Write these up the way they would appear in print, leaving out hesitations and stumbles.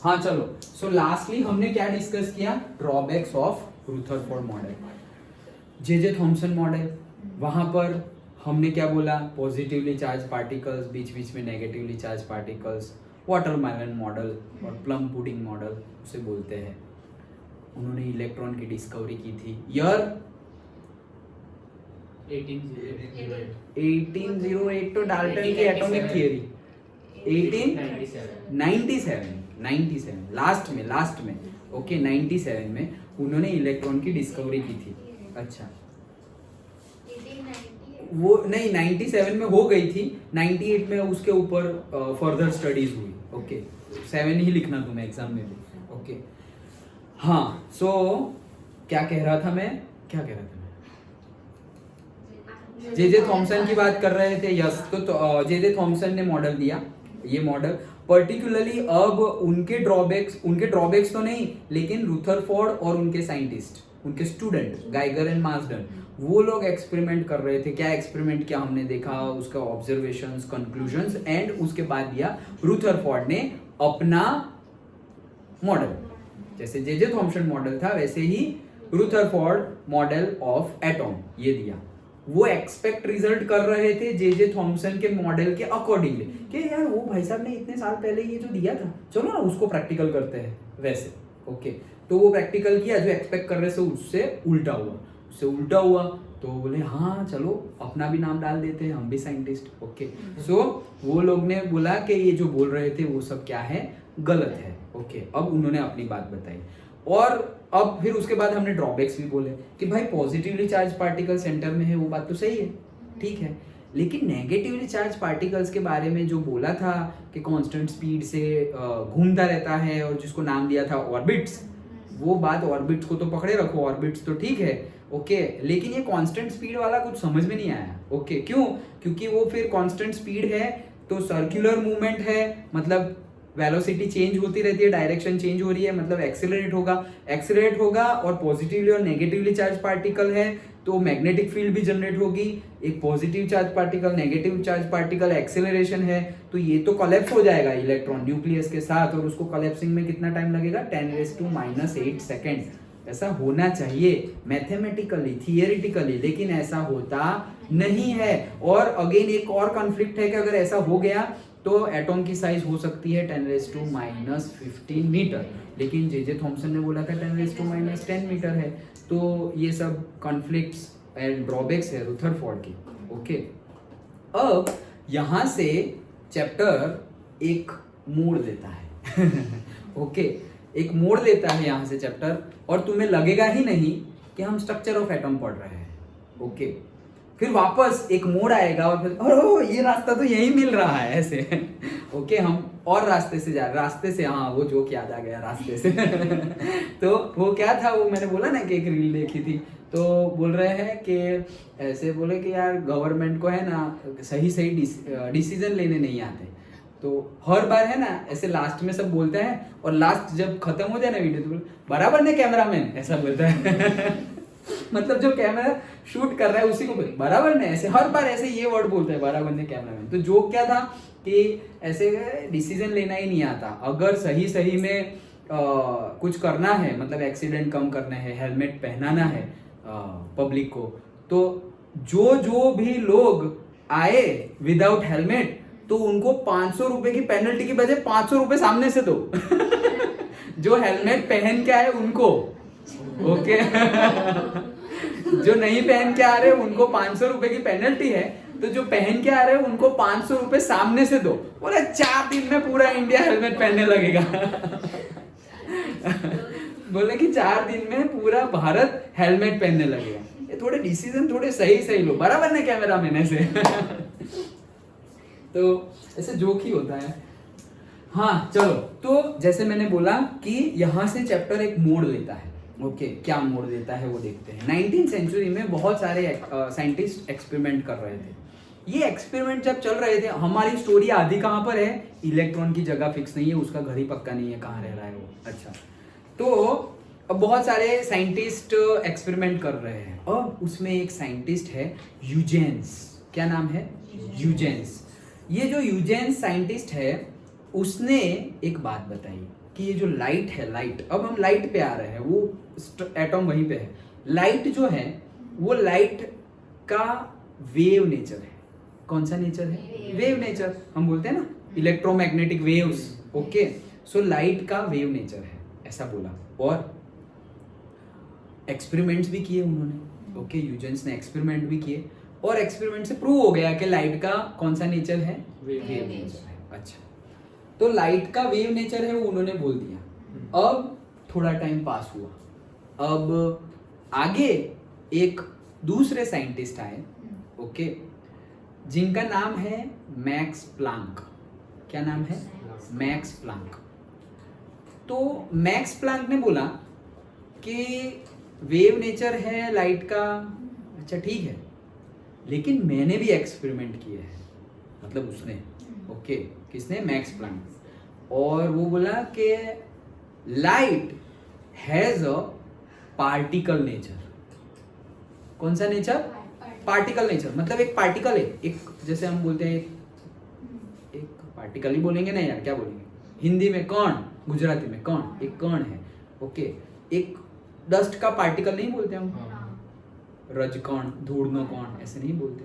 हाँ चलो, सो लास्टली हमने क्या डिस्कस किया, drawbacks of Rutherford model, J Thomson model. वहां पर हमने क्या बोला, पॉजिटिवली चार्ज पार्टिकल्स, बीच बीच में negatively charge particles, watermelon model और प्लम पुडिंग मॉडल उसे बोलते हैं। उन्होंने इलेक्ट्रॉन की डिस्कवरी की थी ईयर 1808 तो डाल्टन की एटॉमिक थियरी 1897 लास्ट में ओके 97 में उन्होंने इलेक्ट्रॉन की डिस्कवरी की थी। अच्छा, वो नहीं 97 में हो गई थी, 98 में उसके ऊपर फर्दर स्टडीज हुई। ओके 7 ही लिखना तुम्हें एग्जाम में भी। ओके हाँ, सो क्या कह रहा था मैं, जे थॉमसन की बात कर रहे थे। यस, तो जे थॉमसन ने मॉडल दिया। ये मॉडल पर्टिकुलरली अब उनके ड्रॉबैक्स तो नहीं, लेकिन रुथरफोर्ड और उनके साइंटिस्ट, उनके स्टूडेंट गाइगर एंड मार्सडन, वो लोग एक्सपेरिमेंट कर रहे थे। क्या एक्सपेरिमेंट किया हमने देखा, उसका ऑब्जर्वेशंस, कंक्लूजन्स, एंड उसके बाद दिया रुथरफोर्ड ने अपना मॉडल। जैसे जे थॉमसन मॉडल था वैसे ही रुथरफोर्ड मॉडल ऑफ एटॉम ये दिया। वो एक्सपेक्ट रिजल्ट कर रहे थे जे थॉमसन के मॉडल के अकॉर्डिंगली कि यार वो भाई साहब ने इतने साल पहले ये जो दिया था, चलो ना उसको प्रैक्टिकल करते हैं वैसे। ओके, तो वो प्रैक्टिकल किया, जो एक्सपेक्ट कर रहे थे उससे उल्टा हुआ। तो बोले हाँ चलो अपना भी नाम डाल देते हैं, हम भी साइंटिस्ट। ओके, सो वो लोग ने बोला कि ये जो बोल रहे थे वो सब क्या है, गलत है। ओके, अब उन्होंने अपनी बात बताई। और अब फिर उसके बाद हमने ड्रॉबैक्स भी बोले कि भाई पॉजिटिवली चार्ज पार्टिकल सेंटर में है, वो बात तो सही है, ठीक है, लेकिन नेगेटिवली चार्ज पार्टिकल्स के बारे में जो बोला था कि कांस्टेंट स्पीड से घूमता रहता है और जिसको नाम दिया था ऑर्बिट्स, वो बात ऑर्बिट्स को तो पकड़े रखो, ऑर्बिट्स तो ठीक है। ओके, लेकिन ये कांस्टेंट स्पीड वाला कुछ समझ में नहीं आया। ओके, क्यों? क्योंकि वो फिर कांस्टेंट स्पीड है तो सर्कुलर मूवमेंट है, मतलब वेलोसिटी चेंज होती रहती है, डायरेक्शन चेंज हो रही है, मतलब एक्सेलरेट होगा और पॉजिटिवली और नेगेटिवली चार्ज पार्टिकल है तो मैग्नेटिक फील्ड भी जनरेट होगी। एक positive charge particle, negative charge particle, acceleration है तो ये तो कोलैप्स हो जाएगा इलेक्ट्रॉन न्यूक्लियस के साथ, और उसको कोलैप्सिंग में कितना टाइम लगेगा, 10⁻⁻8 सेकेंड। ऐसा होना चाहिए मैथमेटिकली, थियरिटिकली, लेकिन ऐसा होता नहीं है। और अगेन एक और कॉन्फ्लिक्ट है कि अगर ऐसा हो गया तो एटॉम की साइज हो सकती है 10⁻15 मीटर, लेकिन जे थॉमसन ने बोला था 10⁻10 मीटर है। तो ये सब कॉन्फ्लिक्ट्स एंड ड्रॉबैक्स है रुथरफोर्ड की। ओके, अब यहाँ से चैप्टर एक मोड़ लेता है ओके, एक मोड़ लेता है यहाँ से चैप्टर, और तुम्हें लगेगा ही नहीं कि हम स्ट्रक्चर ऑफ एटम पढ़ रहे हैं। ओके, फिर वापस एक मोड़ आएगा और फिर और ये रास्ता तो यही मिल रहा है ऐसे ओके, हम और रास्ते से जा रहे, रास्ते से, हाँ वो जोक याद आ गया रास्ते से तो वो क्या था, वो मैंने बोला ना कि एक रील देखी थी, तो बोल रहे हैं कि ऐसे बोले कि यार गवर्नमेंट को है ना सही डिसीजन लेने नहीं आते, तो हर बार है ना ऐसे लास्ट में सब बोलते हैं, और लास्ट जब खत्म हो जाए ना वीडियो तो बोले बराबर ने कैमरामैन, ऐसा बोलता है मतलब जो कैमरा शूट कर रहा है उसी को बराबर ने, ऐसे हर बार ऐसे ये वर्ड बोलते हैं बराबर ने कैमरामैन। तो जोक क्या था कि ऐसे डिसीजन लेना ही नहीं आता, अगर सही में कुछ करना है, मतलब एक्सीडेंट कम करना है, हेलमेट पहनाना है पब्लिक को, तो जो भी लोग आए विदाउट हेलमेट तो उनको 500 रुपए की पेनल्टी की बजाय 500 रुपए सामने से दो जो हेलमेट पहन के आए उनको, ओके जो नहीं पहन के आ रहे उनको 500 रुपए की पेनल्टी है, तो जो पहन के आ रहे हैं उनको 500 रुपए सामने से दो। बोले 4 दिन में पूरा इंडिया हेलमेट पहनने लगेगा बोले कि 4 दिन में पूरा भारत हेलमेट पहनने लगेगा। ये थोड़े डिसीजन थोड़े सही लो, बराबर ना कैमरा मैन से तो ऐसे जोक ही होता है। हाँ चलो, तो जैसे मैंने बोला कि यहाँ से चैप्टर एक मोड़ लेता है। ओके, क्या मोड़ देता है वो देखते हैं। 19th सेंचुरी में बहुत सारे साइंटिस्ट एक्सपेरिमेंट कर रहे थे। ये एक्सपेरिमेंट जब चल रहे थे, हमारी स्टोरी आधी कहाँ पर है, इलेक्ट्रॉन की जगह फिक्स नहीं है, उसका घर ही पक्का नहीं है, कहाँ रह रहा है वो। अच्छा, तो अब बहुत सारे साइंटिस्ट एक्सपेरिमेंट कर रहे हैं। अब उसमें एक साइंटिस्ट है यूजेंस, क्या नाम है, यूजेंस। ये जो यूजेंस साइंटिस्ट है उसने एक बात बताई कि ये जो लाइट है, लाइट, अब हम लाइट पे आ रहे हैं, वो एटॉम वहीं पे है। लाइट जो है वो लाइट का वेव नेचर है। कौन सा नेचर है? Wave nature. हम बोलते हैं ना electromagnetic waves. Okay, so light का वेव नेचर है, ऐसा बोला। और एक्सपेरिमेंट्स भी किए उन्होंने। ओके, ह्यूजेंस ने एक्सपेरिमेंट भी किए और एक्सपेरिमेंट से प्रूव हो गया कि लाइट का कौन सा नेचर है? वेव नेचर है। अच्छा, तो लाइट का वेव नेचर है वो उन्होंने बोल दिया। अब थोड़ा टाइम पास हुआ, अब आगे एक दूसरे साइंटिस्ट आए, ओके, जिनका नाम है मैक्स प्लांक। क्या नाम है? Max Planck. तो मैक्स प्लांक ने बोला कि वेव नेचर है लाइट का, अच्छा ठीक है, लेकिन मैंने भी एक्सपेरिमेंट किए हैं। मतलब उसने, ओके, किसने? Max Planck. और वो बोला कि light has a particle nature. कौन सा नेचर? Particle nature. मतलब एक पार्टिकल है, एक, जैसे हम बोलते हैं एक पार्टिकल ही बोलेंगे ना यार, क्या बोलेंगे हिंदी में? कण, गुजराती में कण, एक कण है। ओके, एक डस्ट का पार्टिकल नहीं बोलते हम, रजकण, धूड़नो कण, ऐसे नहीं बोलते।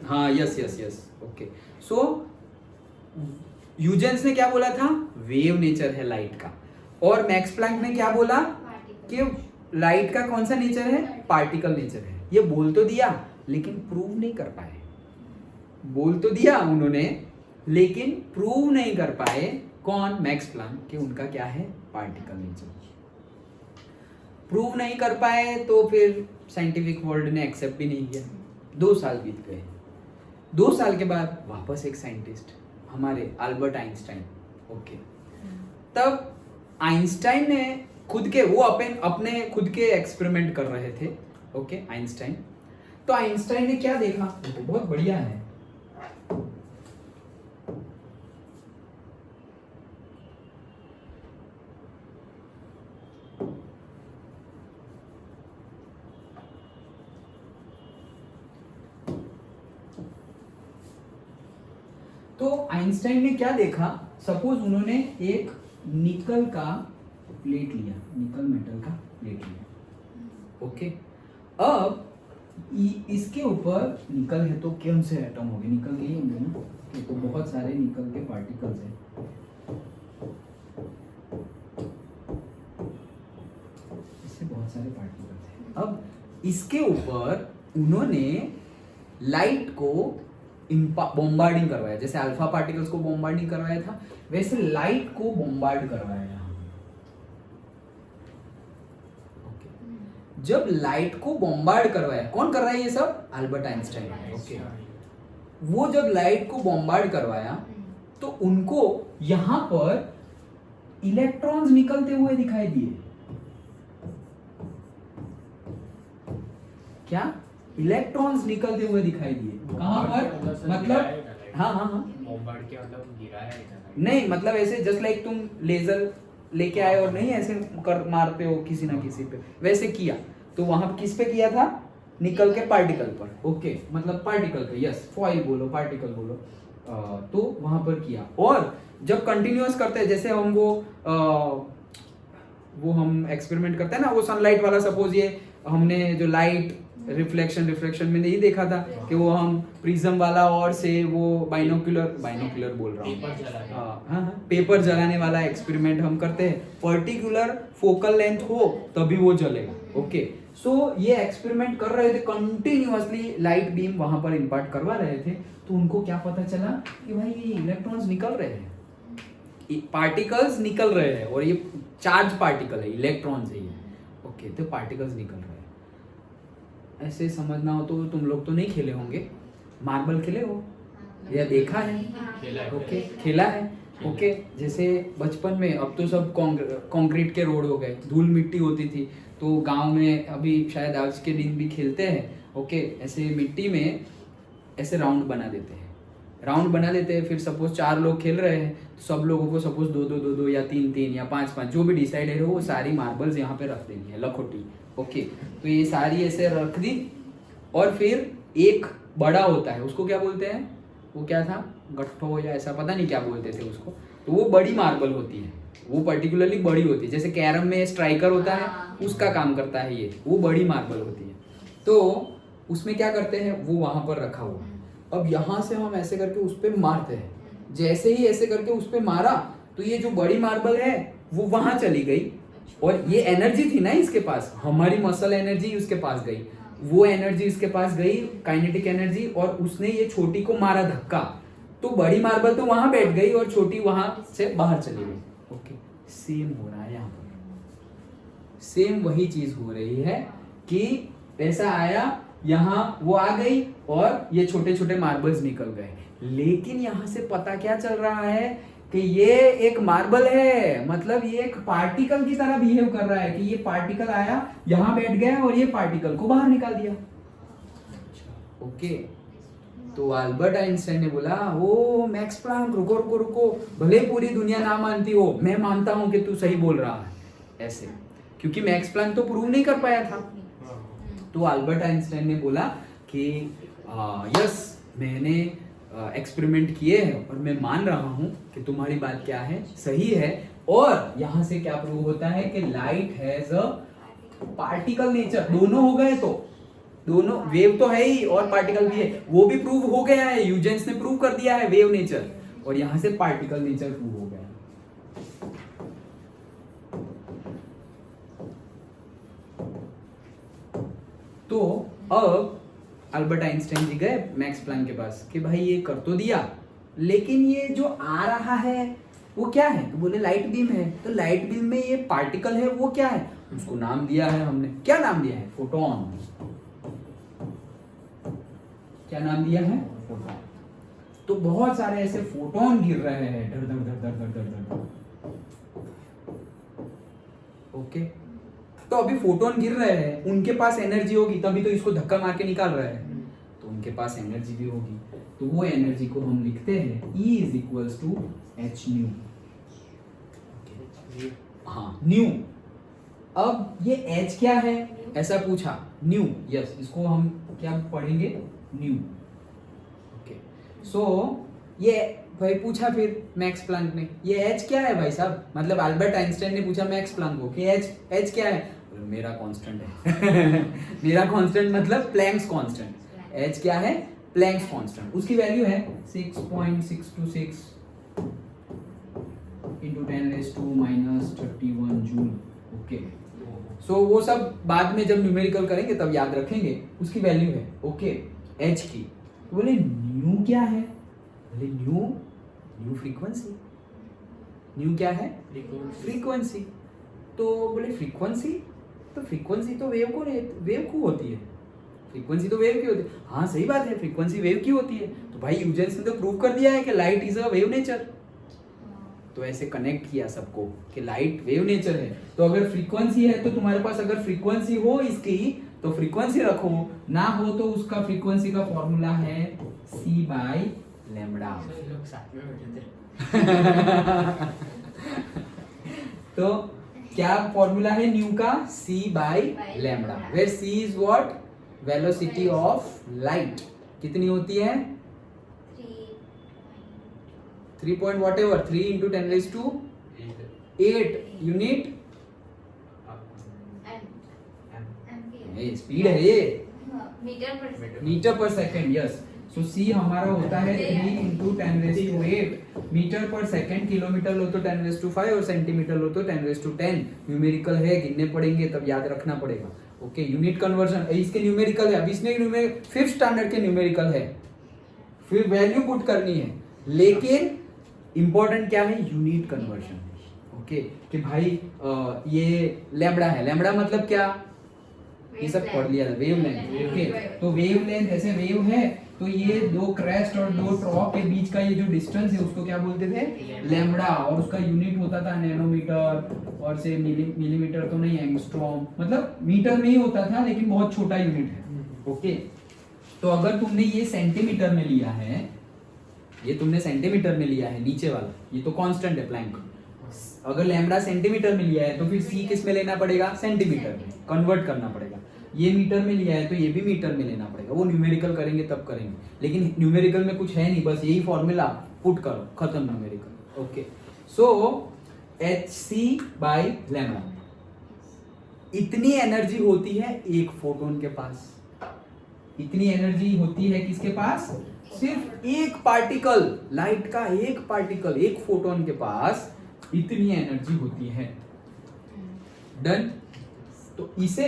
हाँ, यस यस यस, ओके। सो ह्यूजेंस ने क्या बोला था? वेव नेचर है लाइट का। और मैक्स प्लैंक ने क्या बोला कि लाइट का कौन सा नेचर है? पार्टिकल नेचर है। ये बोल तो दिया लेकिन प्रूव नहीं कर पाए। बोल तो दिया उन्होंने लेकिन प्रूव नहीं कर पाए। कौन? मैक्स प्लैंक, कि उनका क्या है? Particle nature. प्रूव नहीं कर पाए तो फिर साइंटिफिक वर्ल्ड ने एक्सेप्ट भी नहीं किया। 2 साल बीत गए। 2 साल के बाद वापस एक साइंटिस्ट, हमारे अल्बर्ट आइंस्टाइन। ओके, तब आइंस्टाइन ने खुद के, वो अपने खुद के एक्सपेरिमेंट कर रहे थे। Okay, Einstein. तो आइंस्टाइन ने क्या देखा? बहुत बढ़िया है। तो आइंस्टाइन ने क्या देखा? सपोज उन्होंने एक निकल का प्लेट लिया, निकल मेटल का प्लेट लिया। ओके, अब इसके ऊपर निकल है तो कौन से एटम होंगे? निकल के ही होंगे ना, तो बहुत सारे निकल के पार्टिकल्स हैं। इससे बहुत सारे पार्टिकल्स हैं। अब इसके ऊपर उन्होंने लाइट को बॉम्बार्डिंग करवाया। जैसे अल्फा पार्टिकल्स को बॉम्बार्डिंग करवाया था, वैसे लाइट को बॉम्बार्ड करवाया। जब लाइट को बॉम्बार्ड करवाया, कौन कर रहा है ये सब? Albert Einstein. ओके, वो जब लाइट को बॉम्बार्ड करवाया तो उनको यहां पर इलेक्ट्रॉन्स निकलते हुए दिखाई दिए। क्या? इलेक्ट्रॉन्स निकलते हुए दिखाई दिए। कहां पर? मतलब हाँ, बॉम्बार्ड के मतलब गिराया नहीं, मतलब ऐसे जस्ट लाइक तुम लेजर लेके आए और नहीं ऐसे कर मारते हो किसी ना किसी पे, वैसे किया। तो वहां किस पे किया था? निकल के पार्टिकल पर। ओके, मतलब पार्टिकल पे, यस, फॉइल बोलो, पार्टिकल बोलो। तो वहां पर किया। और जब कंटिन्यूअस करते हैं, जैसे हम वो हम एक्सपेरिमेंट करते हैं ना, वो सनलाइट वाला, सपोज ये हमने जो लाइट रिफ्लेक्शन में नहीं देखा था कि वो हम प्रिज्म वाला और से वो बाइनोकुलर बोल रहा हूँ, हाँ, पेपर जलाने वाला एक्सपेरिमेंट हम करते हैं। पर्टिकुलर फोकल लेंथ हो तभी वो जलेगा। ओके, सो ये एक्सपेरिमेंट कर रहे थे कंटिन्यूअसली, लाइट बीम वहां पर इम्पार्ट करवा रहे थे। तो उनको क्या पता चला कि भाई ये इलेक्ट्रॉन्स निकल रहे हैं, पार्टिकल्स निकल रहे हैं, और ये चार्ज पार्टिकल है, इलेक्ट्रॉन्स है ये। ओके, तो पार्टिकल्स निकल रहे हैं। ऐसे समझना हो तो तुम लोग तो नहीं खेले होंगे, मार्बल खेले हो या देखा है? ओके, खेला है। ओके, जैसे बचपन में, अब तो सब कंक्रीट के रोड हो गए, धूल मिट्टी होती थी, तो गांव में अभी शायद आज के दिन भी खेलते हैं। ओके, ऐसे मिट्टी में ऐसे राउंड बना देते हैं, फिर सपोज 4 लोग खेल रहे हैं, तो सब लोगों को सपोज 2 या 3 या 5 जो भी डिसाइडेड हो, वो सारी मार्बल्स यहाँ पे रख देनी है, लखोटी। ओके, तो ये सारी ऐसे रख दी, और फिर एक बड़ा होता है, उसको क्या बोलते हैं? वो क्या था? गट्ठो या ऐसा, पता नहीं क्या बोलते थे उसको। तो वो बड़ी मार्बल होती है, वो पर्टिकुलरली बड़ी होती है, जैसे कैरम में स्ट्राइकर होता है उसका काम करता है ये, वो बड़ी मार्बल होती है। तो उसमें क्या करते हैं, वो वहां पर रखा हुआ है। अब यहाँ से हम ऐसे करके उस पर मारते हैं, जैसे ही ऐसे करके उस पर मारा तो ये जो बड़ी मार्बल है वो वहां चली गई, और ये एनर्जी थी ना इसके पास, हमारी मसल एनर्जी उसके पास गई, वो एनर्जी इसके पास गई, काइनेटिक एनर्जी, और उसने ये छोटी को मारा धक्का, तो बड़ी मार्बल तो वहां बैठ गई और छोटी वहां से बाहर चली गई। ओके, सेम हो रहा है यहाँ पर, सेम वही चीज हो रही है कि ऐसा आया, यहाँ वो आ गई और ये छोटे छोटे मार्बल्स निकल गए। लेकिन यहाँ से पता क्या चल रहा है कि ये एक मार्बल है, मतलब ये एक पार्टिकल की तरह बिहेव कर रहा है कि ये पार्टिकल आया, यहाँ बैठ गया और ये पार्टिकल को बाहर निकाल दिया। ओके, तो अल्बर्ट आइंस्टाइन ने बोला, ओ मैक्स प्लांक रुको रुको रुको, भले पूरी दुनिया ना मानती हो, मैं मानता हूं कि तू सही बोल रहा है, ऐसे, क्योंकि मैक्स प्लांक तो प्रूव नहीं कर पाया था। तो अल्बर्ट आइंस्टाइन ने बोला कि यस, मैंने एक्सपेरिमेंट किए हैं और मैं मान रहा हूं कि तुम्हारी बात क्या है, सही है। और यहां से क्या प्रूव होता है कि light has a particle nature. दोनों हो गए, तो दोनों, वेव तो है ही और पार्टिकल भी है, वो भी प्रूव हो गया है, ह्यूजेंस ने प्रूव कर दिया है वेव नेचर, और यहां से पार्टिकल नेचर प्रूव हो गया। तो अब अल्बर्ट आइंस्टाइन जी गए मैक्स प्लैंक के पास कि भाई ये कर तो दिया, लेकिन ये जो आ रहा है वो क्या है? तो बोले लाइट बीम है। तो लाइट बीम में ये पार्टिकल है वो क्या है? उसको नाम दिया है हमने, क्या नाम दिया है? फोटोन। क्या नाम दिया है? फोटोन। तो बहुत सारे ऐसे फोटोन गिर रहे हैं, धड़ धड़ धड़ धड़ धड़ धड़ धड़। ओके, तो अभी फोटोन गिर रहे हैं, उनके पास एनर्जी होगी तभी तो इसको धक्का मार के निकाल रहे हैं, तो उनके पास एनर्जी भी होगी। तो वो एनर्जी को हम लिखते हैं E is equals to H nu. हाँ, न्यू। अब ये H क्या है ऐसा पूछा, न्यू। यस, इसको हम क्या पढ़ेंगे? न्यू। ओके, सो ये भाई पूछा फिर मैक्स प्लैंक ने, ये H क्या है भाई साहब? मतलब अल्बर्ट आइंस्टाइन ने पूछा मैक्स प्लैंक को कि H क्या है? मेरा कांस्टेंट है। मेरा कांस्टेंट मतलब प्लैंक्स कांस्टेंट। H क्या है? Planck's constant. उसकी वैल्यू है 6.626 into 10⁻⁻31 जूल। ओके, सो वो सब बाद में जब न्यूमेरिकल करेंगे तब याद रखेंगे, उसकी वैल्यू है। ओके, H की। तो बोले न्यू क्या है? बोले न्यू फ्रीक्वेंसी। न्यू क्या है? फ्रीक्वेंसी। तो बोले फ्रीक्वेंसी, तो फ्रीक्वेंसी तो वेव को होती है, फ्रीक्वेंसी तो वेव की होती है। हाँ सही बात है, फ्रीक्वेंसी वेव की होती है। तो भाई ह्यूजेंस ने तो प्रूव कर दिया है कि light is a wave nature. तो ऐसे कनेक्ट किया सबको कि लाइट वेव नेचर है। तो अगर फ्रीक्वेंसी है तो तुम्हारे पास अगर फ्रीक्वेंसी हो इसकी तो फ्रीक्वेंसी रखो, ना हो तो उसका फ्रीक्वेंसी का फॉर्मूला है c/λ। तो क्या फॉर्मूला है न्यू का? c/λ, where c is what? Velocity of light. कितनी होती है? 3 point whatever, 3 into 10⁸8 unit. Speed है ये, मीटर पर सेकेंड। यस, सो c हमारा होता है 3 into 10⁸8 मीटर पर सेकेंड। किलोमीटर लो तो 10⁵ और सेंटीमीटर लो तो 10⁻10। न्यूमेरिकल है, गिनने पड़ेंगे तब याद रखना पड़ेगा। ओके, यूनिट कन्वर्जन इसके न्यूमेरिकल है। अब इसमें 5th स्टैंडर्ड के न्यूमेरिकल है, फिर वैल्यू पुट करनी है, लेकिन इंपॉर्टेंट क्या है? Unit conversion. ओके, कि भाई ये लैम्बडा है, लैम्बडा मतलब क्या? ये सब पढ़ लिया था, वेव लेंथ। ओके, तो वेव लेंथ ऐसे वेव है तो ये दो क्रेस्ट और दो ट्रॉप के बीच का ये जो डिस्टेंस है उसको क्या बोलते थे? लैम्बडा। और उसका यूनिट होता था नैनोमीटर, और से मिलीमीटर तो नहीं, एंगस्ट्रॉम, मतलब मीटर में ही होता था लेकिन बहुत छोटा यूनिट है। ओके, तो अगर तुमने ये सेंटीमीटर में लिया है, ये तुमने सेंटीमीटर में लिया है नीचे वाला, ये तो कांस्टेंट है प्लैंक। अगर लैम्बडा सेंटीमीटर में लिया है तो फिर c किस में लेना पड़ेगा? सेंटीमीटर में कन्वर्ट करना पड़ेगा। ये मीटर में लिया है तो ये भी मीटर में लेना पड़ेगा। वो न्यूमेरिकल करेंगे तब करेंगे, लेकिन न्यूमेरिकल में कुछ है नहीं, बस यही फॉर्मूला पुट करो, खत्म न्यूमेरिकल। ओके, सो hc/λ। इतनी एनर्जी होती है एक फोटोन के पास। इतनी एनर्जी होती है किसके पास? सिर्फ एक पार्टिकल, लाइट का एक पार्टिकल, एक फोटोन के पास इतनी एनर्जी होती है। डन। तो इसे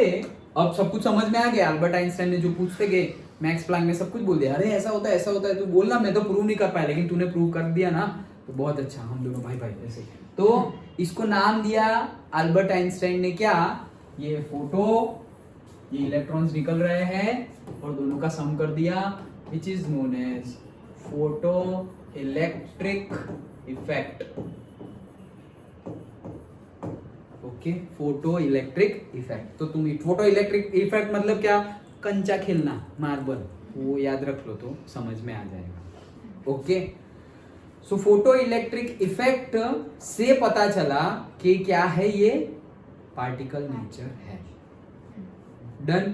अब सब कुछ समझ में आ गया। अल्बर्ट आइंस्टाइन ने जो पूछते गए, मैक्स प्लैंक ने सब कुछ बोल दिया। अरे ऐसा होता है, ऐसा होता है, तू बोलना, मैं तो प्रूव नहीं कर पाया, लेकिन तूने प्रूव कर दिया ना, तो बहुत अच्छा, हम दोनों भाई भाई ऐसे। तो इसको नाम दिया अल्बर्ट आइंस्टाइन ने क्या? ये फोटो, ये इलेक्ट्रॉन्स निकल रहे हैं और दोनों का सम कर दिया, which is known as photo electric effect. Okay, photo electric effect. तो तुम फोटो इलेक्ट्रिक इफेक्ट मतलब क्या? कंचा खेलना, मार्बल, वो याद रख लो तो समझ में आ जाएगा। Okay, so photo electric effect से पता चला कि क्या है, ये पार्टिकल नेचर है। डन,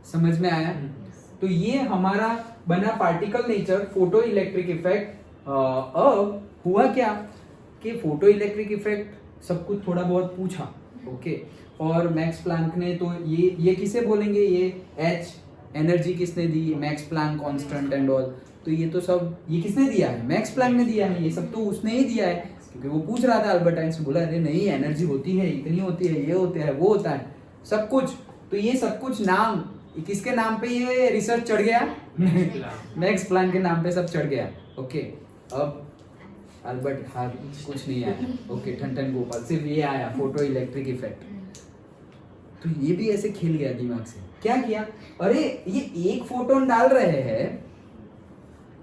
समझ में आया? तो ये हमारा बना particle nature, photo electric effect. अब हुआ क्या कि फोटो इलेक्ट्रिक इफेक्ट सब कुछ थोड़ा बहुत पूछा। ओके, और मैक्स प्लैंक ने तो ये किसे बोलेंगे? ये एच एनर्जी किसने दी? Max Planck constant and all. तो ये तो सब ये किसने दिया है? मैक्स प्लैंक ने दिया है। ये सब तो उसने ही दिया है, क्योंकि वो पूछ रहा था अल्बर्ट आइंस्टाइन, बोला अरे नहीं, एनर्जी होती है, इतनी होती है, ये होता है, वो होता है, सब कुछ। तो ये सब कुछ नाम किसके नाम पे ये रिसर्च चढ़ गया? मैक्स प्लैंक के नाम पे सब चढ़ गया। ओके, अब अल्बर्ट हाँ कुछ नहीं आया। ओके, ठन गोपाल, सिर्फ ये आया फोटो इलेक्ट्रिक इफेक्ट। तो ये भी ऐसे खेल गया दिमाग से। क्या किया? अरे ये एक फोटोन डाल रहे हैं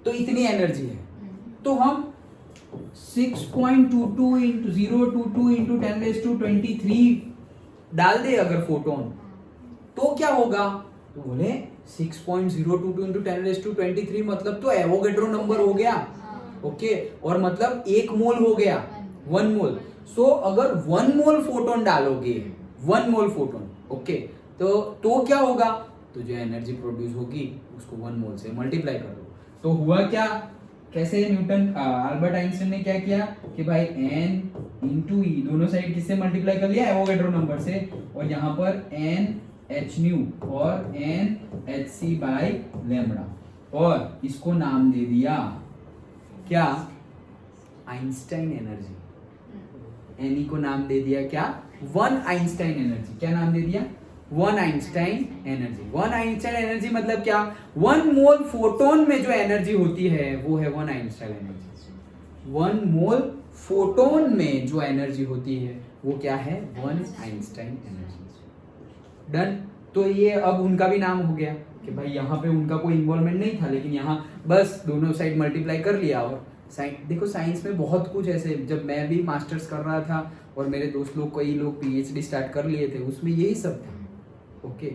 तो इतनी एनर्जी है, तो हम 6.22 into 022 into 10⁻23 डाल दे अगर फोटोन, तो क्या होगा? तो बोले 6.022 into 10⁻23 मतलब तो एवोगेड्रो नंबर हो गया। ओके, और मतलब 1 मोल हो गया, 1 मोल। सो अगर 1 मोल फोटोन डालोगे, 1 मोल फोटोन, ओके, तो क्या होगा? तो जो एनर्जी प्रोड्यूस होगी उसको 1 मोल से मल्टीप्लाई कर दो। तो हुआ क्या? कैसे न्यूटन अल्बर्ट आइंस्टाइन ने क्या किया कि भाई n इंटू ई, दोनों साइड किससे मल्टीप्लाई कर लिया? एवोगेड्रो नंबर से। और यहाँ पर n h न्यू और n h c/λ, और इसको नाम दे दिया क्या? Einstein energy. एनी को नाम दे दिया क्या? 1 आइंस्टाइन एनर्जी। क्या नाम दे दिया? 1 आइंस्टाइन एनर्जी। 1 आइंस्टाइन एनर्जी मतलब क्या? 1 मोल फोटोन में जो एनर्जी होती है वो है 1 आइंस्टाइन एनर्जी। 1 मोल फोटोन में जो एनर्जी होती है वो क्या है? 1 आइंस्टाइन एनर्जी। डन। तो ये अब उनका भी नाम हो गया कि भाई यहाँ पे उनका कोई इन्वॉल्वमेंट नहीं था, लेकिन यहाँ बस दोनों साइड मल्टीप्लाई कर लिया। और देखो साइंस में बहुत कुछ ऐसे, जब मैं भी मास्टर्स कर रहा था और मेरे दोस्त लोग, कई लोग पीएचडी स्टार्ट कर लिए थे, उसमें यही सब था। ओके,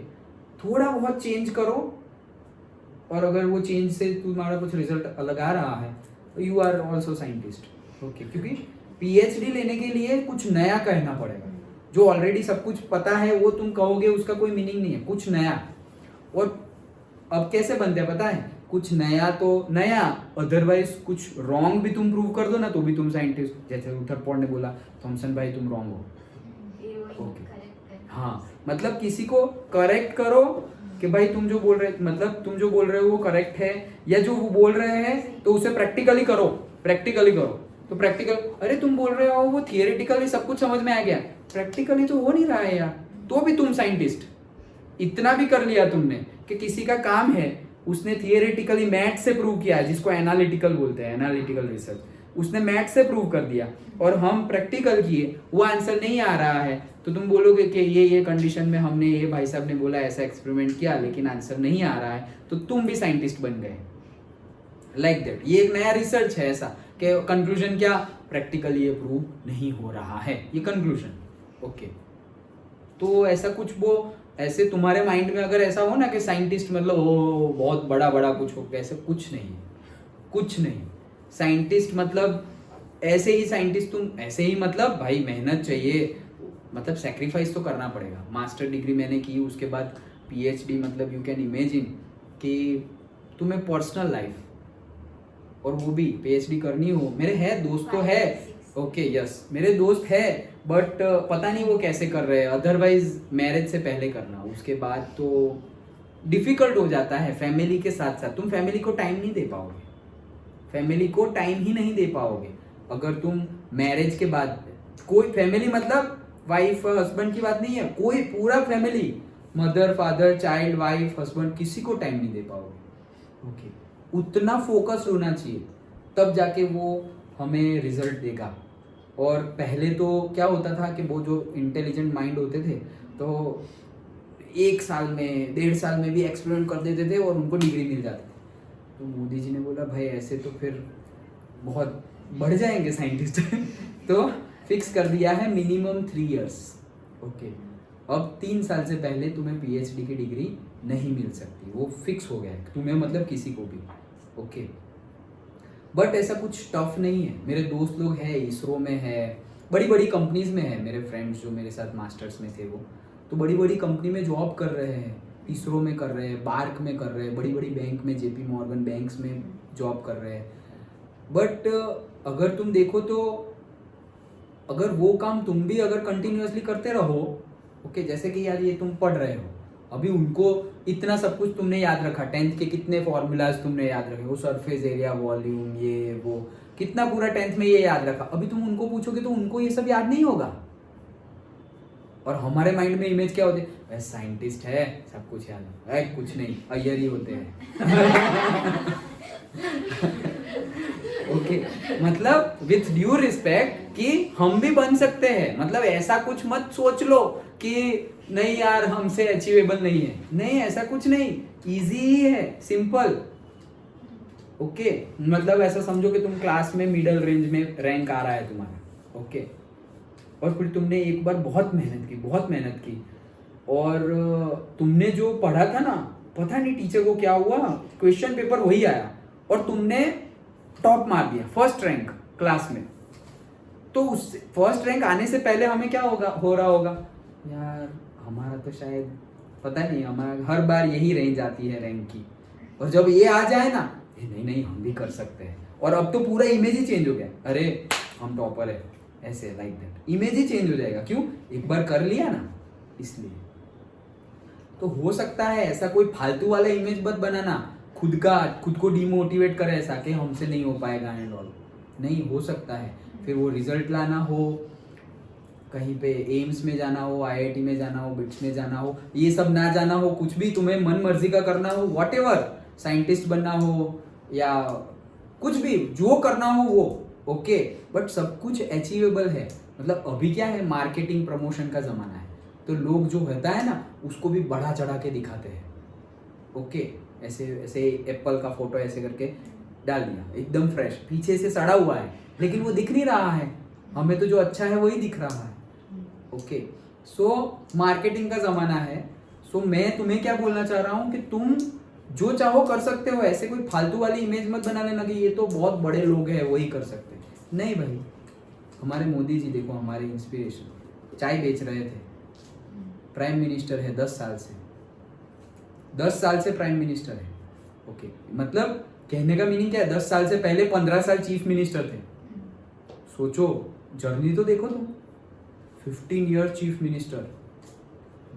थोड़ा बहुत चेंज करो, और अगर वो चेंज से तुम्हारा कुछ रिजल्ट अलग आ रहा है तो you are also scientist. Okay, क्योंकि पीएचडी लेने के लिए कुछ नया कहना पड़ेगा। जो ऑलरेडी सब कुछ पता है वो तुम कहोगे, उसका कोई मीनिंग नहीं है, कुछ नया। और अब कैसे बनते हैं पता है? कुछ नया तो नया, अदरवाइज कुछ रॉन्ग भी तुम प्रूव कर दो ना, तो भी तुम साइंटिस्ट। जैसे रुथरफोर्ड ने बोला, थॉमसन भाई तुम रॉन्ग हो। ओके, हाँ, मतलब किसी को करेक्ट करो कि भाई तुम जो बोल रहे, मतलब तुम जो बोल रहे हो वो करेक्ट है, या जो वो बोल रहे हैं तो उसे प्रैक्टिकली करो, प्रैक्टिकली करो। तो प्रैक्टिकल, अरे तुम बोल रहे हो वो थियरेटिकली सब कुछ समझ में आ गया, प्रैक्टिकली तो हो नहीं रहा है यार, तो भी तुम साइंटिस्ट। इतना भी कर लिया तुमने कि किसी का काम है, उसने थियरेटिकली मैथ से प्रूव किया, जिसको एनालिटिकल बोलते हैं, एनालिटिकल रिसर्च, उसने मैथ से प्रूव कर दिया, और हम प्रैक्टिकल किए, वो आंसर नहीं आ रहा है, तो तुम बोलोगे कि ये कंडीशन में हमने, ये भाई साहब ने बोला ऐसा एक्सपेरिमेंट किया लेकिन आंसर नहीं आ रहा है, तो तुम भी साइंटिस्ट बन गए। Like that. ये एक नया रिसर्च है ऐसा कि कंक्लूजन क्या? प्रैक्टिकली ये प्रूव नहीं हो रहा है, ये कंक्लूजन। ओके, तो ऐसा कुछ वो ऐसे तुम्हारे माइंड में अगर ऐसा हो ना कि साइंटिस्ट मतलब ओ बहुत बड़ा बड़ा कुछ हो, ऐसे कुछ नहीं, कुछ नहीं। साइंटिस्ट मतलब ऐसे ही साइंटिस्ट, तुम ऐसे ही मतलब भाई मेहनत चाहिए, मतलब सेक्रीफाइस तो करना पड़ेगा। मास्टर डिग्री मैंने की, उसके बाद पीएचडी, मतलब यू कैन इमेजिन कि तुम्हें पर्सनल लाइफ, और वो भी पीएचडी करनी हो, मेरे है दोस्त तो है, ओके यस, मेरे दोस्त है बट पता नहीं वो कैसे कर रहे हैं। अदरवाइज मैरिज से पहले करना, उसके बाद तो डिफिकल्ट हो जाता है। फैमिली के साथ साथ तुम फैमिली को टाइम नहीं दे पाओगे, फैमिली को टाइम ही नहीं दे पाओगे अगर तुम मैरिज के बाद। कोई फैमिली मतलब वाइफ हस्बैंड की बात नहीं है, कोई पूरा family, mother father child wife husband, किसी को टाइम नहीं दे पाओगे। ओके, उतना फोकस होना चाहिए, तब जाके वो हमें रिजल्ट देगा। और पहले तो क्या होता था कि वो जो इंटेलिजेंट माइंड होते थे तो 1 साल में 1.5 साल में भी एक्सपेरिमेंट कर देते थे और उनको डिग्री मिल जाती थी। तो मोदी जी ने बोला भाई ऐसे तो फिर बहुत बढ़ जाएंगे साइंटिस्ट तो फिक्स कर दिया है मिनिमम 3 इयर्स। ओके, अब 3 साल से पहले तुम्हें पीएचडी की डिग्री नहीं मिल सकती, वो फिक्स हो गया है तुम्हें, मतलब किसी को भी। ओके, बट ऐसा कुछ टफ नहीं है। मेरे दोस्त लोग हैं, इसरो में है, बड़ी बड़ी कंपनीज में है। मेरे फ्रेंड्स जो मेरे साथ मास्टर्स में थे वो तो बड़ी बड़ी कंपनी में जॉब कर रहे हैं, इसरो में कर रहे हैं, बार्क में कर रहे हैं, बड़ी बड़ी बैंक में, जेपी मॉर्गन बैंक्स में जॉब कर रहे हैं। बट अगर तुम देखो तो अगर वो काम तुम भी अगर कंटिन्यूअसली करते रहो, ओके, जैसे कि यार ये तुम पढ़ रहे हो, अभी उनको इतना सब कुछ तुमने याद रखा, 10th के कितने फॉर्मूलाज तुमने याद रखे, वो सरफेस एरिया, वॉल्यूम, ये वो कितना पूरा 10th में ये याद रखा। अभी तुम उनको पूछोगे तो उनको ये सब याद नहीं होगा। और हमारे माइंड में इमेज क्या होती है, साइंटिस्ट है सब कुछ याद है, कुछ नहीं, अय्यर ही होते हैं ओके, मतलब विथ ड्यू रिस्पेक्ट कि हम भी बन सकते हैं, मतलब ऐसा कुछ मत सोच लो कि नहीं यार हमसे अचीवेबल नहीं है, नहीं ऐसा कुछ नहीं, इजी ही है, सिंपल। ओके, मतलब ऐसा समझो कि तुम क्लास में मिडिल रेंज में रैंक आ रहा है तुम्हारा, ओके, और फिर तुमने एक बार बहुत मेहनत की और तुमने जो पढ़ा था ना, पता नहीं टीचर को क्या हुआ, क्वेश्चन पेपर वही आया और तुमने टॉप मार दिया, फर्स्ट रैंक क्लास में। तो उस फर्स्ट रैंक आने से पहले हमें क्या हो रहा होगा, यार हमारा तो शायद पता नहीं, हमारा हर बार यही रेंज आती है रैंक की, और जब ये आ जाए ना, नहीं हम भी कर सकते हैं, और अब तो पूरा इमेज ही चेंज हो गया, अरे हम टॉपर है, ऐसे like that image he change हो जाएगा। क्यों? एक बार कर लिया ना, इसलिए। तो हो सकता है ऐसा कोई फालतू वाला इमेज मत बनाना, खुद को डिमोटिवेट करे ऐसा कि हमसे नहीं हो पाएगा एंड ऑल, नहीं हो सकता है। फिर वो रिजल्ट लाना हो, कहीं पे एम्स में जाना हो, आईआईटी में जाना हो, बिट्स में जाना हो, ये सब ना जाना हो, कुछ भी तुम्हें मन मर्जी का करना हो, व्हाटएवर, साइंटिस्ट बनना हो या कुछ भी जो करना हो वो, ओके, बट सब कुछ अचीवेबल है। मतलब अभी क्या है, मार्केटिंग प्रमोशन का जमाना है, तो लोग जो होता है ना उसको भी बढ़ा चढ़ा के दिखाते हैं, ओके, ऐसे ऐसे एप्पल का फोटो ऐसे करके डाल दिया, एकदम फ्रेश, पीछे से सड़ा हुआ है लेकिन वो दिख नहीं रहा है, हमें तो जो अच्छा है वही दिख रहा है, ओके। सो मार्केटिंग का जमाना है। सो मैं तुम्हें क्या बोलना चाह रहा हूँ कि तुम जो चाहो कर सकते हो, ऐसे कोई फालतू वाली इमेज मत बना लेना कि ये तो बहुत बड़े लोग हैं वही कर सकते हैं। नहीं भाई, हमारे मोदी जी देखो, हमारे इंस्पिरेशन, चाय बेच रहे थे, प्राइम मिनिस्टर है 10 साल से प्राइम मिनिस्टर है, ओके, मतलब कहने का मीनिंग क्या है, 10 साल से पहले 15 साल चीफ मिनिस्टर थे। सोचो, जर्नी तो देखो तुम, 15 ईयर चीफ मिनिस्टर,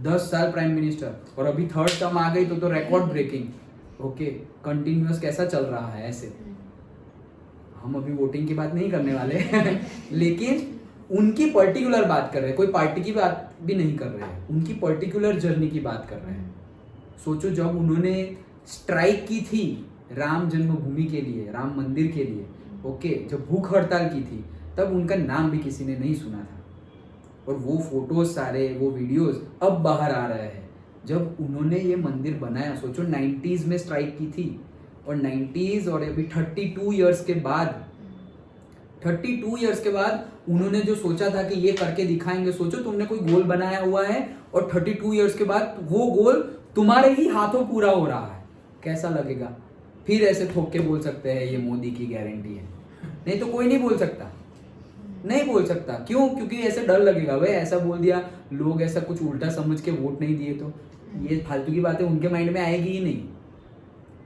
10 साल प्राइम मिनिस्टर, और अभी 3rd टर्म आ गई तो रिकॉर्ड ब्रेकिंग, ओके, कंटिन्यूअस कैसा चल रहा है ऐसे। हम अभी वोटिंग की बात नहीं करने वाले लेकिन उनकी पर्टिकुलर बात कर रहे हैं, कोई पार्टी की बात भी नहीं कर रहे हैं, उनकी पर्टिकुलर जर्नी की बात कर रहे हैं। सोचो, जब उन्होंने स्ट्राइक की थी राम जन्मभूमि के लिए, राम मंदिर के लिए, ओके, जब भूख हड़ताल की थी, तब उनका नाम भी किसी ने नहीं सुना था, और वो फोटोज सारे, वो वीडियोस अब बाहर आ रहे हैं जब उन्होंने ये मंदिर बनाया। सोचो 90s में स्ट्राइक की थी, और 90s और अभी 32 ईयर्स के बाद उन्होंने जो सोचा था कि ये करके दिखाएंगे। सोचो तुमने कोई गोल बनाया हुआ है और 32 ईयर्स के बाद वो गोल तुम्हारे ही हाथों पूरा हो रहा है, कैसा लगेगा? फिर ऐसे ठोक के बोल सकते हैं ये मोदी की गारंटी है, नहीं तो कोई नहीं बोल सकता, नहीं बोल सकता। क्यों? क्योंकि ऐसे डर लगेगा, भाई ऐसा बोल दिया, लोग ऐसा कुछ उल्टा समझ के वोट नहीं दिए तो ये फालतू की बातें उनके माइंड में आएगी ही नहीं,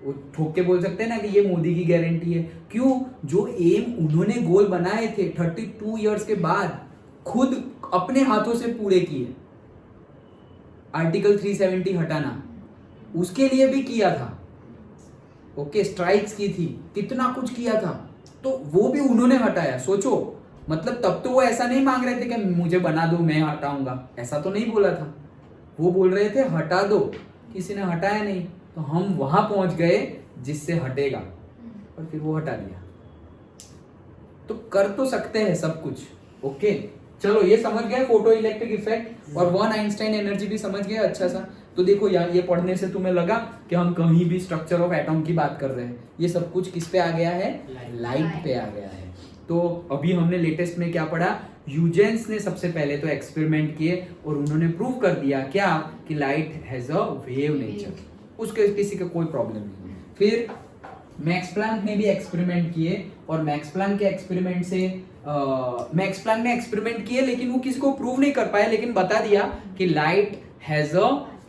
वो ठोक के बोल सकते हैं ना कि ये मोदी की गारंटी है। क्यों? जो एम उन्होंने गोल बनाए थे 32 इयर्स के बाद खुद अपने हाथों से पूरे किए। आर्टिकल 370 हटाना, उसके लिए भी किया था। ओके, स्ट्राइक्स की थी, कितना कुछ किया था, तो वो भी उन्होंने हटाया। सोचो, मतलब तब तो वो ऐसा नहीं मांग रहे थे कि मुझे बना दो मैं हटाऊंगा, ऐसा तो नहीं बोला था। वो बोल रहे थे हटा दो, किसी ने हटाया नहीं, तो हम वहां पहुंच गए जिससे हटेगा, और फिर वो हटा दिया। तो कर तो सकते हैं सब कुछ। ओके, चलो ये समझ गए फोटो इलेक्ट्रिक इफेक्ट, और वन आइंस्टाइन एनर्जी भी समझ गए अच्छा सा। तो देखो यार, ये पढ़ने से तुम्हें लगा कि हम कहीं भी स्ट्रक्चर ऑफ एटम की बात कर रहे हैं, ये सब कुछ किस पे आ गया है? लाइट पे आ गया है। तो अभी हमने लेटेस्ट में क्या पढ़ा? ह्यूजेंस ने सबसे पहले तो एक्सपेरिमेंट किए और उन्होंने प्रूव कर दिया क्या? कि light has a wave nature, उसके किसी का कोई प्रॉब्लम नहीं है। फिर मैक्स प्लैंक ने भी एक्सपेरिमेंट किए, और मैक्स प्लैंक के एक्सपेरिमेंट से मैक्स प्लैंक ने एक्सपेरिमेंट किए लेकिन वो किसी को प्रूव नहीं कर पाए, लेकिन बता दिया कि light has a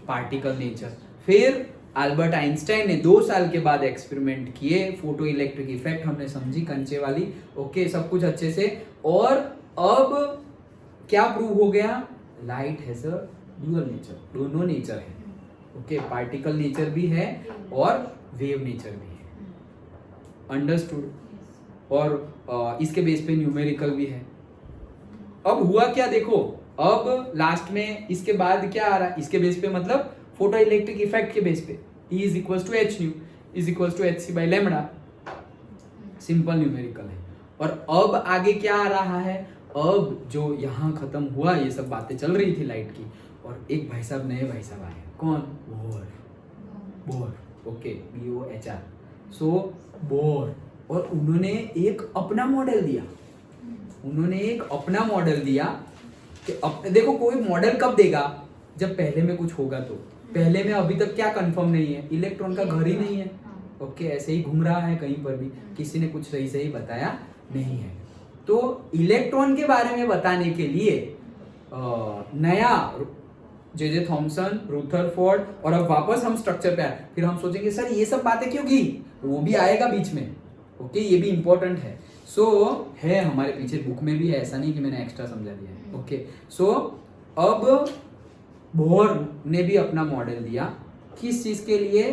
particle nature. फिर अल्बर्ट आइंस्टाइन ने 2 साल के बाद एक्सपेरिमेंट किए, फोटो इलेक्ट्रिक इफेक्ट हमने समझी कंचे वाली। ओके, सब कुछ अच्छे से। और अब क्या प्रूव हो गया? Light has a dual nature, दोनों नेचर है। ओके, पार्टिकल नेचर भी है और वेव नेचर भी है। अंडरस्टूड? और इसके बेस पे न्यूमेरिकल भी है। अब हुआ क्या देखो, अब लास्ट में इसके बाद क्या आ रहा है? इसके बेस पे मतलब फोटो इलेक्ट्रिक इफेक्ट के बेस पे E is equals to h nu is equals to hc by lambda, simple numerical है। और अब आगे क्या आ रहा है? अब जो यहाँ खत्म हुआ, ये सब बातें चल रही थी लाइट की, और एक भाई साहब, नए भाई साहब आए। कौन? Bore. Bore, okay, BOHR, so bore. और उन्होंने एक अपना मॉडल दिया, उन्होंने एक अपना मॉडल दिया कि देखो, कोई मॉडल कब देगा? जब पहले में कुछ होगा। तो पहले में अभी तक क्या कंफर्म नहीं है? इलेक्ट्रॉन का घर ही नहीं है। ओके, ऐसे ही घूम रहा है कहीं पर भी, किसी ने कुछ सही सही बताया नहीं है। तो इलेक्ट्रॉन के बारे में बताने के लिए नया जे थॉमसन, रुथरफोर्ड, और अब वापस हम स्ट्रक्चर पे आए। फिर हम सोचेंगे सर ये सब बातें क्यों की? वो भी आएगा बीच में। ओके, ये भी इंपॉर्टेंट है। सो है हमारे पीछे बुक में भी है, ऐसा नहीं कि मैंने एक्स्ट्रा समझा दिया है। ओके, सो अब बोर ने भी अपना मॉडल दिया, किस चीज के लिए?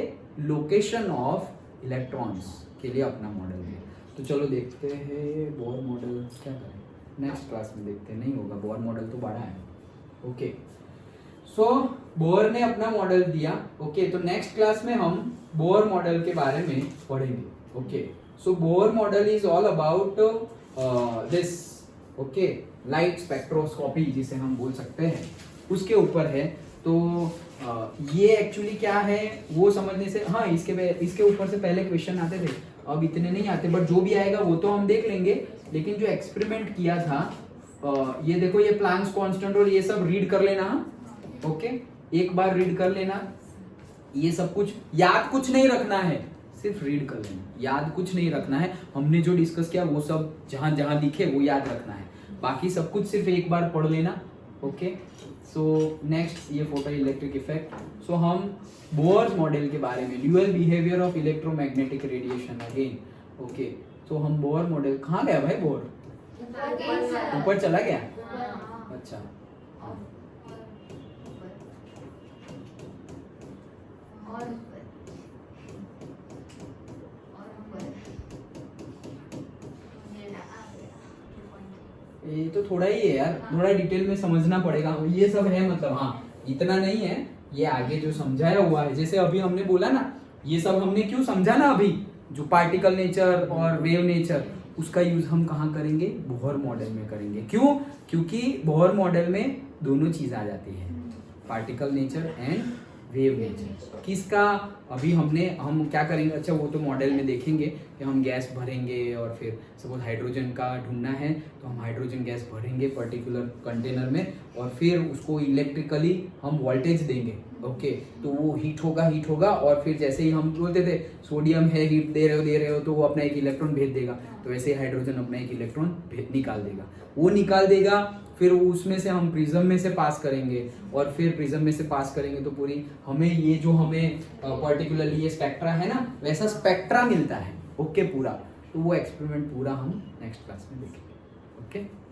लोकेशन ऑफ इलेक्ट्रॉन्स के लिए अपना मॉडल दिया। तो चलो देखते हैं बोर मॉडल क्या करें, नेक्स्ट क्लास में देखते हैं। नहीं होगा, बोर मॉडल तो बड़ा है। ओके, सो बोर ने अपना मॉडल दिया। ओके, तो नेक्स्ट क्लास में हम बोर मॉडल के बारे में पढ़ेंगे। Okay, so Bohr model is all about this, okay, light spectroscopy जिसे हम बोल सकते हैं, उसके ऊपर है। तो ये एक्चुअली क्या है वो समझने से, हाँ, इसके ऊपर से पहले क्वेश्चन आते थे, अब इतने नहीं आते, बट जो भी आएगा वो तो हम देख लेंगे। लेकिन जो एक्सपेरिमेंट किया था, ये देखो, ये प्लैंक्स कांस्टेंट और ये सब रीड कर लेना। ओके, एक बार रीड कर लेना, ये सब कुछ याद कुछ नहीं रखना है, सिर्फ रीड कर लेना, याद कुछ नहीं रखना है। हमने जो डिस्कस किया वो सब जहां जहां दिखे वो याद रखना है, बाकी सब कुछ सिर्फ एक बार पढ़ लेना। ओके, सो नेक्स्ट ये फोटो इलेक्ट्रिक इफेक्ट। सो हम बोर्स मॉडल के बारे में, dual behaviour of electromagnetic radiation again. Okay, तो हम बोर मॉडल, कहाँ गया भाई बोर? ऊपर चला गया? अच्छा, ये तो थोड़ा ही है यार, थोड़ा डिटेल में समझना पड़ेगा। ये सब है मतलब, हाँ, इतना नहीं है, ये आगे जो समझाया हुआ है, जैसे अभी हमने बोला ना, ये सब हमने क्यों समझा ना अभी, जो पार्टिकल नेचर और वेव नेचर, उसका यूज हम कहाँ करेंगे? बोहर मॉडल में करेंगे। क्यों? क्योंकि बोहर मॉडल में दोनों चीज आ जाती है, particle nature and wave nature. किसका? अभी हम क्या करेंगे, अच्छा वो तो मॉडल में देखेंगे कि हम गैस भरेंगे, और फिर सपोज हाइड्रोजन का ढूंढना है तो हम हाइड्रोजन गैस भरेंगे पर्टिकुलर कंटेनर में, और फिर उसको इलेक्ट्रिकली हम वोल्टेज देंगे। ओके, तो वो हीट होगा, और फिर जैसे ही हम बोलते थे सोडियम है, हीट दे रहे हो, तो वो अपना एक इलेक्ट्रॉन भेज देगा, तो वैसे ही हाइड्रोजन अपना एक इलेक्ट्रॉन निकाल देगा। वो निकाल देगा, फिर उसमें से हम प्रिज्म में से पास करेंगे और फिर प्रिज्म में से पास करेंगे तो पूरी हमें ये जो हमें पर्टिकुलरली ये स्पेक्ट्रा है ना वैसा स्पेक्ट्रा मिलता है। ओके पूरा, तो वो एक्सपेरिमेंट पूरा हम नेक्स्ट क्लास में देखेंगे। ओके।